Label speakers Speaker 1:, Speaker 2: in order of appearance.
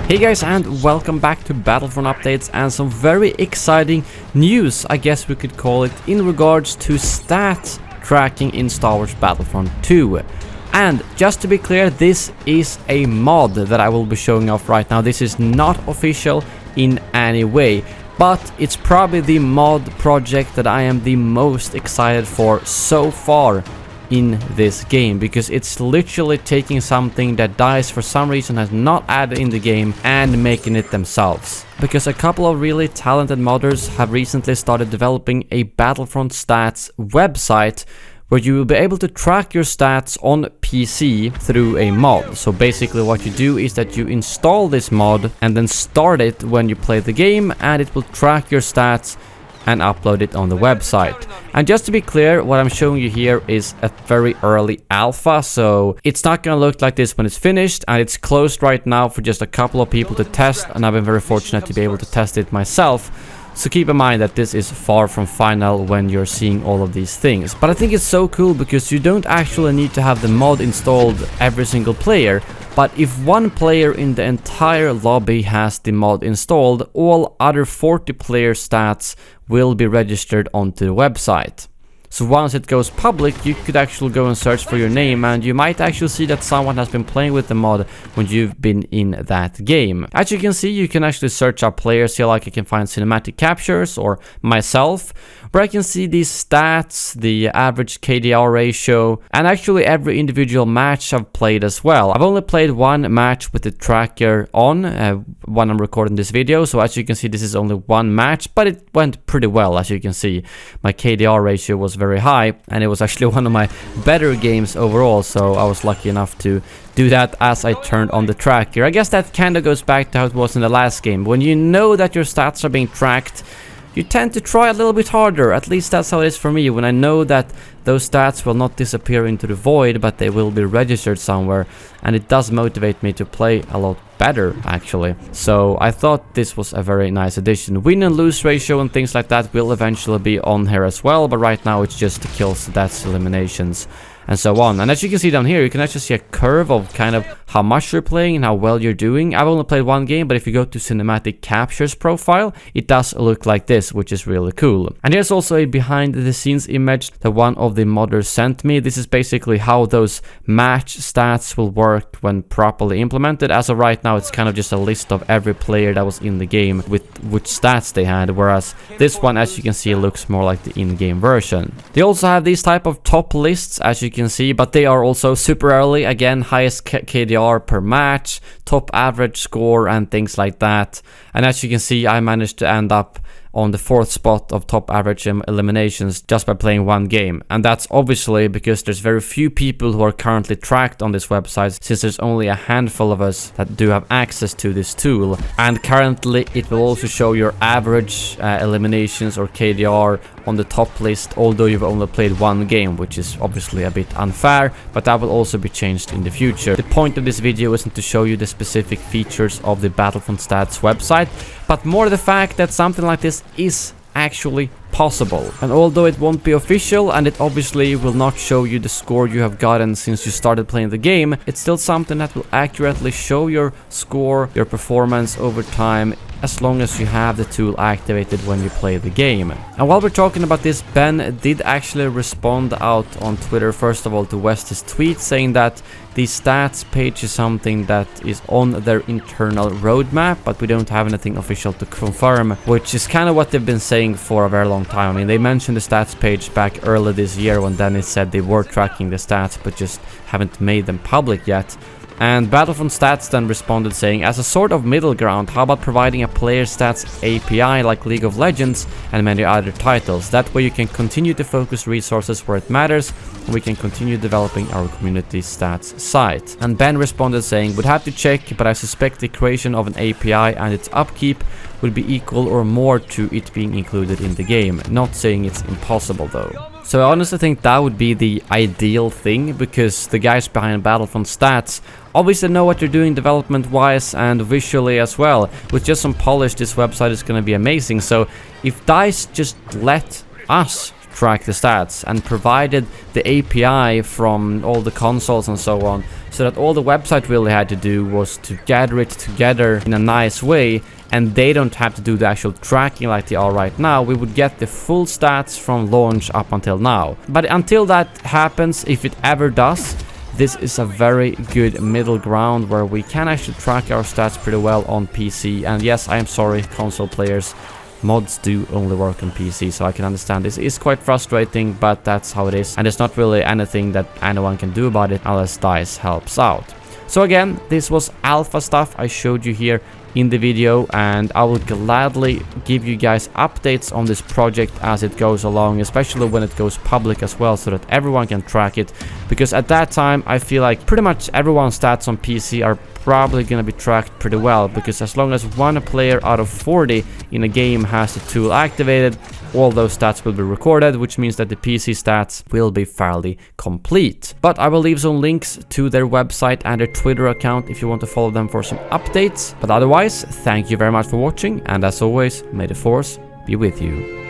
Speaker 1: Hey guys, and welcome back to Battlefront updates and some very exciting news, I guess we could call it, in regards to stats tracking in Star Wars Battlefront 2. And just to be clear, this is a mod that I will be showing off right now. This is not official in any way, but it's probably the mod project that I am the most excited for so far in this game, because it's literally taking something that DICE for some reason has not added in the game and making it themselves. Because a couple of really talented modders have recently started developing a Battlefront stats website where you will be able to track your stats on PC through a mod. So basically what you do is that you install this mod and then start it when you play the game, and it will track your stats and upload it on the website. And just to be clear, what I'm showing you here is a very early alpha, so it's not gonna look like this when it's finished, and it's closed right now for just a couple of people to test, and I've been very fortunate to be able to test it myself. So keep in mind that this is far from final when you're seeing all of these things. But I think it's so cool because you don't actually need to have the mod installed every single player. But if one player in the entire lobby has the mod installed, all other 40 player stats will be registered onto the website. So once it goes public, you could actually go and search for your name, and you might actually see that someone has been playing with the mod when you've been in that game. As you can see, you can actually search up players here, like you can find cinematic captures or myself, where I can see these stats, the average KDR ratio, and actually every individual match I've played as well. I've only played one match with the tracker on when I'm recording this video, so as you can see, this is only one match, but it went pretty well. As you can see, my KDR ratio was very high, and it was actually one of my better games overall, so I was lucky enough to do that as I turned on the tracker. I guess that kind of goes back to how it was in the last game. When you know that your stats are being tracked, you tend to try a little bit harder. At least that's how it is for me. When I know that those stats will not disappear into the void, but they will be registered somewhere, and it does motivate me to play a lot better, actually. So I thought this was a very nice addition. Win and lose ratio and things like that will eventually be on here as well, but right now it's just the kills, deaths, eliminations, and so on. And as you can see down here, you can actually see a curve of kind of how much you're playing and how well you're doing. I've only played one game, but if you go to cinematic captures profile, it does look like this, which is really cool. And here's also a behind the scenes image that one of the modders sent me. This is basically how those match stats will work when properly implemented. As of right now, it's kind of just a list of every player that was in the game with which stats they had, whereas this one, as you can see, looks more like the in-game version. They also have these type of top lists, as you can see, but they are also super early. Again, highest KDR per match, top average score, and things like that. And as you can see, I managed to end up on the 4th spot of top average eliminations just by playing one game. And that's obviously because there's very few people who are currently tracked on this website, since there's only a handful of us that do have access to this tool. And currently it will also show your average eliminations or KDR on the top list, although you've only played one game, which is obviously a bit unfair, but that will also be changed in the future. The point of this video isn't to show you the specific features of the Battlefront stats website, but more the fact that something like this is actually possible. And although it won't be official, and it obviously will not show you the score you have gotten since you started playing the game, it's still something that will accurately show your score, your performance over time, as long as you have the tool activated when you play the game. And while we're talking about this, Ben did actually respond out on Twitter, first of all, to West's tweet, saying that the stats page is something that is on their internal roadmap, but we don't have anything official to confirm, which is kind of what they've been saying for a very long time. I mean, they mentioned the stats page back early this year when Dennis said they were tracking the stats, but just haven't made them public yet. And Battlefront Stats then responded saying, as a sort of middle ground, how about providing a player stats API like League of Legends and many other titles? That way you can continue to focus resources where it matters, and we can continue developing our community stats site. And Ben responded saying, would have to check, but I suspect the creation of an API and its upkeep would be equal or more to it being included in the game. Not saying it's impossible though. So I honestly think that would be the ideal thing, because the guys behind Battlefront Stats obviously know what they're doing development-wise and visually as well. With just some polish, this website is going to be amazing. So if DICE just let us track the stats and provided the API from all the consoles and so on, so that all the website really had to do was to gather it together in a nice way, and they don't have to do the actual tracking like they are right now. We would get the full stats from launch up until now. But until that happens, if it ever does, this is a very good middle ground where we can actually track our stats pretty well on PC. And yes, I am sorry, console players, mods do only work on PC, so I can understand this is quite frustrating, but that's how it is, and there's not really anything that anyone can do about it unless DICE helps out. So again, this was alpha stuff I showed you here in the video, and I will gladly give you guys updates on this project as it goes along, especially when it goes public as well, so that everyone can track it, because at that time I feel like pretty much everyone's stats on PC are probably gonna be tracked pretty well, because as long as one player out of 40 in a game has the tool activated, all those stats will be recorded, which means that the PC stats will be fairly complete. But I will leave some links to their website and their Twitter account if you want to follow them for some updates. But otherwise, thank you very much for watching, and as always, may the Force be with you.